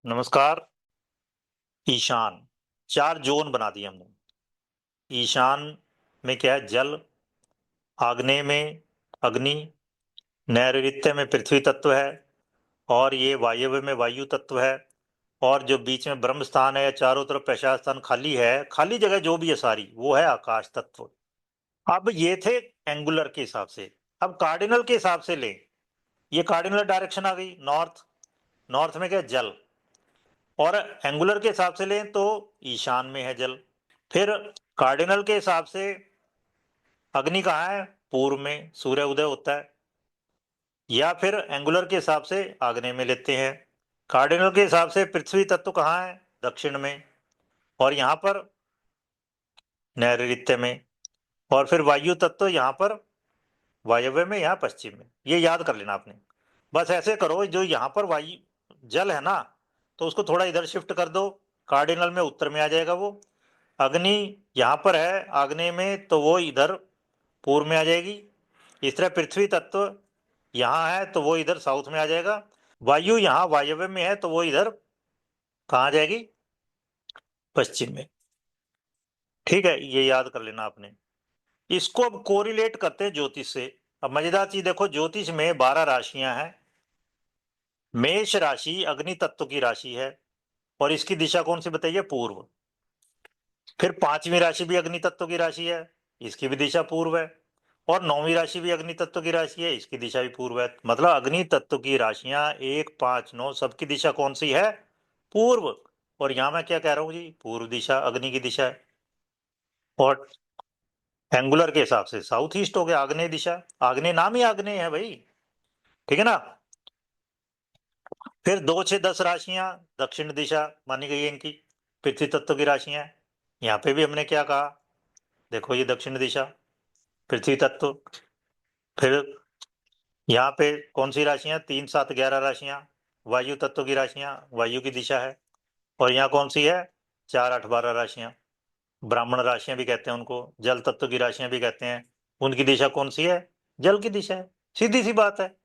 नमस्कार। ईशान, चार जोन बना दिए हमने। ईशान में क्या है? जल। आग्नेय में अग्नि। नैऋत्य में पृथ्वी तत्व है। और ये वायव्य में वायु तत्व है। और जो बीच में ब्रह्म स्थान है, चारों तरफ पेशाब स्थान खाली है, खाली जगह जो भी है सारी, वो है आकाश तत्व। अब ये थे एंगुलर के हिसाब से। अब कार्डिनल के हिसाब से लें। ये कार्डिनल डायरेक्शन आ गई नॉर्थ। नॉर्थ में क्या है? जल। और एंगुलर के हिसाब से लें तो ईशान में है जल। फिर कार्डिनल के हिसाब से अग्नि कहाँ है? पूर्व में, सूर्य उदय होता है। या फिर एंगुलर के हिसाब से आग्नेय में लेते हैं। कार्डिनल के हिसाब से पृथ्वी तत्व कहाँ है? दक्षिण में। और यहाँ पर नैऋत्य में। और फिर वायु तत्व यहाँ पर वायव्य में, यहाँ पश्चिम में। ये याद कर लेना आपने। बस ऐसे करो, जो यहाँ पर वायु जल है ना, तो उसको थोड़ा इधर शिफ्ट कर दो। कार्डिनल में उत्तर में आ जाएगा वो। अग्नि यहाँ पर है आग्नेय में, तो वो इधर पूर्व में आ जाएगी। इस तरह पृथ्वी तत्व यहाँ है तो वो इधर साउथ में आ जाएगा। वायु यहाँ वायव्य में है तो वो इधर कहाँ आ जाएगी? पश्चिम में। ठीक है, ये याद कर लेना आपने। इसको अब कोरिलेट करते हैं ज्योतिष से। अब मजेदार चीज देखो, ज्योतिष में 12 राशियां हैं। मेष राशि अग्नि तत्व की राशि है। और इसकी दिशा कौन सी बताइए? पूर्व। फिर पांचवी राशि भी अग्नि तत्व की राशि है, इसकी भी दिशा पूर्व है। और नौवीं राशि भी अग्नि तत्व की राशि है, इसकी दिशा भी पूर्व है। मतलब अग्नि तत्व की राशियां 1, 5, 9 सबकी दिशा कौन सी है? पूर्व। और यहां मैं क्या कह रहा हूं जी? पूर्व दिशा अग्नि की दिशा है। और एंगुलर के हिसाब से साउथ ईस्ट हो गया, आग्नेय दिशा। आग्नेय नाम ही आग्नेय है भाई। ठीक है ना? फिर 2, 6, 10 राशियां दक्षिण दिशा मानी गई है इनकी, पृथ्वी तत्व की राशियां। यहाँ पे भी हमने क्या कहा? देखो, ये दक्षिण दिशा पृथ्वी तत्व। फिर यहाँ पे कौन सी राशियां? 3, 7, 11 राशियां वायु तत्व की राशियां, वायु की दिशा है। और यहाँ कौन सी है? 4, 8, 12 राशियां, ब्राह्मण राशियां भी कहते हैं उनको, जल तत्व की राशियां भी कहते हैं। उनकी दिशा कौन सी है? जल की दिशा है। सीधी सी बात है।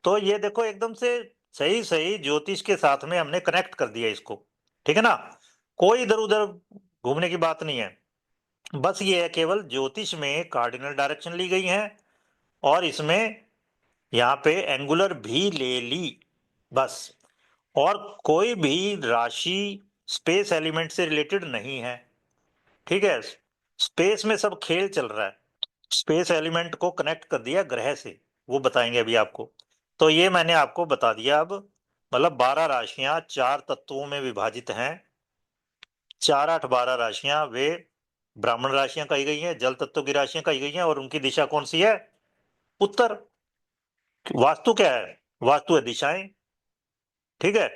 तो ये देखो, एकदम से सही सही ज्योतिष के साथ में हमने कनेक्ट कर दिया इसको। ठीक है ना? कोई इधर उधर घूमने की बात नहीं है। बस ये है, केवल ज्योतिष में कार्डिनल डायरेक्शन ली गई है और इसमें यहाँ पे एंगुलर भी ले ली, बस। और कोई भी राशि स्पेस एलिमेंट से रिलेटेड नहीं है। ठीक है? स्पेस में सब खेल चल रहा है। स्पेस एलिमेंट को कनेक्ट कर दिया ग्रह से, वो बताएंगे अभी आपको। तो ये मैंने आपको बता दिया अब। मतलब 12 राशियां 4 तत्वों में विभाजित हैं। 4, 8, 12 राशियां वे ब्राह्मण राशियां कही गई हैं, जल तत्व की राशियां कही गई हैं। और उनकी दिशा कौन सी है? उत्तर। वास्तु क्या है? वास्तु है दिशाएं। ठीक है?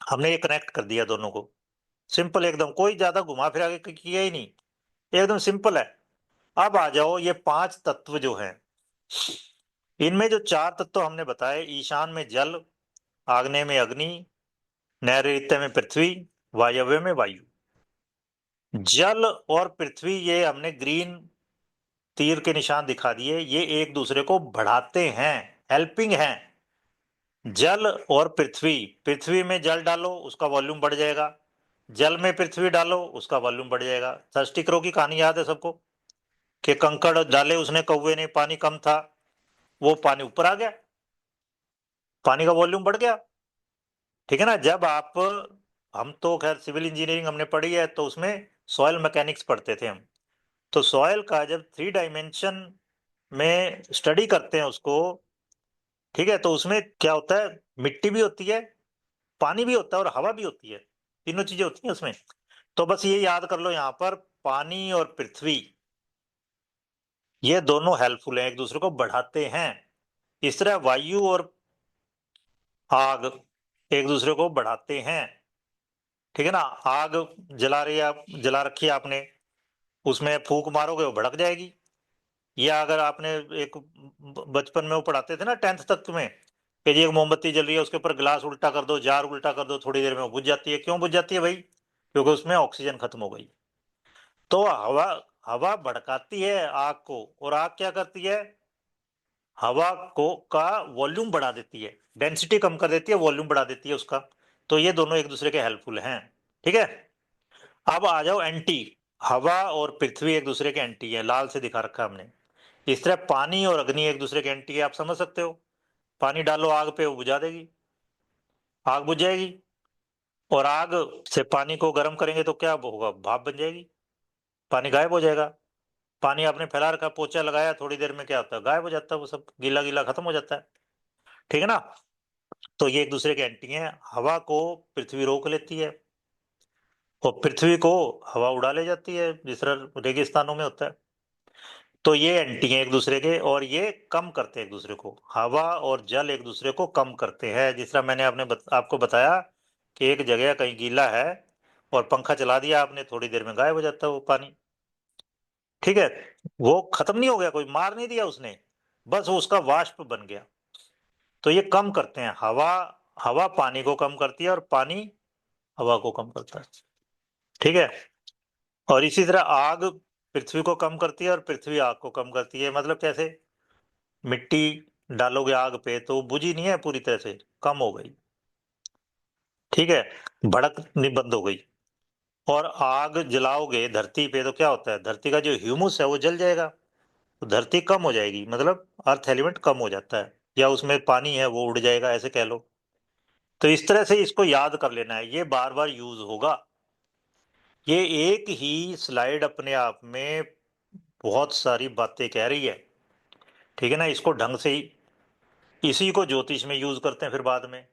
हमने ये कनेक्ट कर दिया दोनों को। सिंपल एकदम, कोई ज्यादा घुमा फिरा के किया ही नहीं, एकदम सिंपल है। अब आ जाओ, ये 5 तत्व जो हैं, इनमें जो 4 तत्व हमने बताए, ईशान में जल, आग्नेय में अग्नि, नैऋत्य में पृथ्वी, वायव्य में वायु। जल और पृथ्वी, ये हमने ग्रीन तीर के निशान दिखा दिए, ये एक दूसरे को बढ़ाते हैं, हेल्पिंग हैं। जल और पृथ्वी, पृथ्वी में जल डालो उसका वॉल्यूम बढ़ जाएगा, जल में पृथ्वी डालो उसका वॉल्यूम बढ़ जाएगा। थर्स्टी क्रो की कहानी याद है सबको, कि कंकड़ डाले उसने कौवे ने, पानी कम था, वो पानी ऊपर आ गया, पानी का वॉल्यूम बढ़ गया। ठीक है ना? जब आप, हम तो खैर सिविल इंजीनियरिंग हमने पढ़ी है, तो उसमें सॉइल मैकेनिक्स पढ़ते थे हम। तो सॉइल का जब 3 डायमेंशन में स्टडी करते हैं उसको, ठीक है, तो उसमें क्या होता है? मिट्टी भी होती है, पानी भी होता है और हवा भी होती है, तीनों चीजें होती हैं उसमें। तो बस ये याद कर लो, यहाँ पर पानी और पृथ्वी, ये दोनों हेल्पफुल हैं, एक दूसरे को बढ़ाते हैं। इस तरह वायु और आग एक दूसरे को बढ़ाते हैं। ठीक है ना? आग जला रही है आप, जला रखी है आपने, उसमें फूंक मारोगे वो भड़क जाएगी। या अगर आपने एक बचपन में वो पढ़ाते थे ना 10th तक में, कि जी एक मोमबत्ती जल रही है, उसके ऊपर गिलास उल्टा कर दो, जार उल्टा कर दो, थोड़ी देर में वो बुझ जाती है। क्यों बुझ जाती है भाई? क्योंकि उसमें ऑक्सीजन खत्म हो गई। तो हवा, हवा भड़काती है आग को, और आग क्या करती है? हवा को का वॉल्यूम बढ़ा देती है, डेंसिटी कम कर देती है, वॉल्यूम बढ़ा देती है उसका। तो ये दोनों एक दूसरे के हेल्पफुल हैं, ठीक है। अब आ जाओ एंटी। हवा और पृथ्वी एक दूसरे के एंटी है, लाल से दिखा रखा हमने। इस तरह पानी और अग्नि एक दूसरे के एंटी है, आप समझ सकते हो। पानी डालो आग पे, वो बुझा देगी, आग बुझ जाएगी। और आग से पानी को गर्म करेंगे तो क्या होगा, भाप बन जाएगी, पानी गायब हो जाएगा। पानी आपने फैला रखा, पोछा लगाया, थोड़ी देर में क्या होता है, गायब हो जाता है, वो सब गीला गीला खत्म हो जाता है, ठीक है ना। तो ये एक दूसरे के एंटी हैं। हवा को पृथ्वी रोक लेती है और पृथ्वी को हवा उड़ा ले जाती है, जिस तरह रेगिस्तानों में होता है। तो ये एंटी हैं एक दूसरे के, और ये कम करते हैं एक दूसरे को। हवा और जल एक दूसरे को कम करते हैं। जिस तरह मैंने आपको बताया कि एक जगह कहीं गीला है और पंखा चला दिया आपने, थोड़ी देर में गायब हो जाता है वो पानी, ठीक है। वो खत्म नहीं हो गया, कोई मार नहीं दिया उसने, बस वो उसका वाष्प बन गया। तो ये कम करते हैं। हवा पानी को कम करती है और पानी हवा को कम करता है, ठीक है। और इसी तरह आग पृथ्वी को कम करती है और पृथ्वी आग को कम करती है। मतलब कैसे, मिट्टी डालोगे आग पे तो बुझी नहीं है पूरी तरह से, कम हो गई, ठीक है, भड़कनी बंद हो गई। और आग जलाओगे धरती पे तो क्या होता है, धरती का जो ह्यूमस है वो जल जाएगा, तो धरती कम हो जाएगी, मतलब अर्थ एलिमेंट कम हो जाता है, या उसमें पानी है वो उड़ जाएगा, ऐसे कह लो। तो इस तरह से इसको याद कर लेना है, ये बार बार यूज होगा। ये एक ही स्लाइड अपने आप में बहुत सारी बातें कह रही है, ठीक है ना। इसको ढंग से ही, इसी को ज्योतिष में यूज करते हैं फिर बाद में,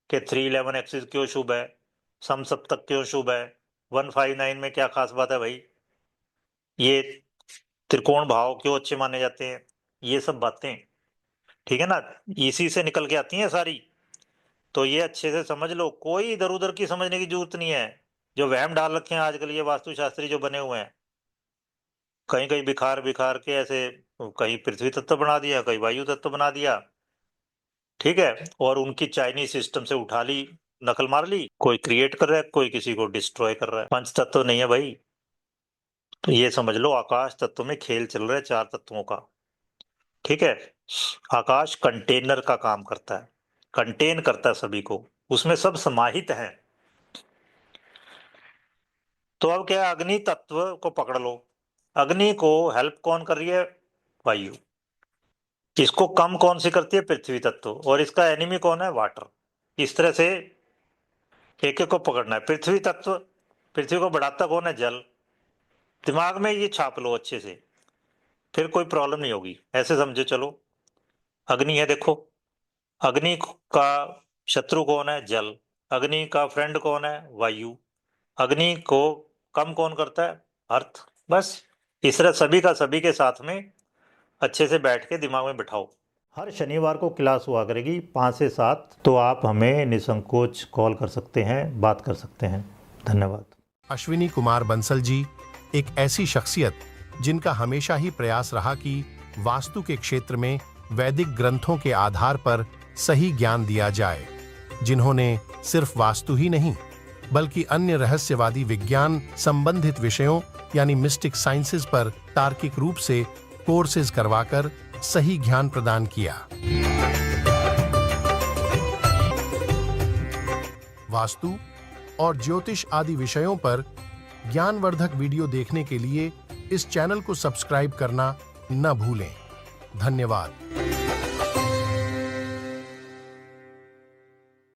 कि 311 एक्सिस क्यों शुभ है, समसप्तक क्यों शुभ है, 159 में क्या खास बात है भाई, ये त्रिकोण भाव क्यों अच्छे माने जाते हैं, ये सब बातें, ठीक है ना, इसी से निकल के आती हैं सारी। तो ये अच्छे से समझ लो, कोई इधर उधर की समझने की जरूरत नहीं है। जो वहम डाल रखे हैं आजकल ये वास्तुशास्त्री जो बने हुए हैं, कहीं कहीं बिखार बिखार के ऐसे, कहीं पृथ्वी तत्व बना दिया, कहीं वायु तत्व बना दिया, ठीक है। और उनकी चाइनीज सिस्टम से उठा ली, नकल मार ली, कोई क्रिएट कर रहा है, कोई किसी को डिस्ट्रॉय कर रहा है। पंच तत्व नहीं है भाई। तो ये समझ लो, आकाश तत्व में खेल चल रहा है 4 तत्वों का, ठीक है। आकाश कंटेनर का काम करता है, कंटेन करता है सभी को, उसमें सब समाहित है। तो अब क्या है, अग्नि तत्व को पकड़ लो। अग्नि को हेल्प कौन कर रही है, वायु। इसको कम कौन सी करती है, पृथ्वी तत्व। और इसका एनिमी कौन है, वाटर। इस तरह से एक एक को पकड़ना है। पृथ्वी तत्व, पृथ्वी को बढ़ाता कौन है, जल। दिमाग में ये छाप लो अच्छे से, फिर कोई प्रॉब्लम नहीं होगी। ऐसे समझो चलो, अग्नि है देखो, अग्नि का शत्रु कौन है, जल। अग्नि का फ्रेंड कौन है, वायु। अग्नि को कम कौन करता है, अर्थ। बस इस तरह सभी का सभी के साथ में अच्छे से बैठ के दिमाग में बिठाओ। हर शनिवार को क्लास हुआ करेगी 5 से 7, तो आप हमें निसंकोच कॉल कर सकते हैं, बात कर सकते हैं। धन्यवाद। अश्विनी कुमार बंसल जी एक ऐसी शख्सियत जिनका हमेशा ही प्रयास रहा कि वास्तु के क्षेत्र में वैदिक ग्रंथों के आधार पर सही ज्ञान दिया जाए, जिन्होंने सिर्फ वास्तु ही नहीं बल्कि अन्य रहस्यवादी विज्ञान संबंधित विषयों यानी मिस्टिक साइंसेज पर तार्किक रूप से कोर्सेज करवाकर सही ज्ञान प्रदान किया। वास्तु और ज्योतिष आदि विषयों पर ज्ञानवर्धक वीडियो देखने के लिए इस चैनल को सब्सक्राइब करना न भूलें। धन्यवाद।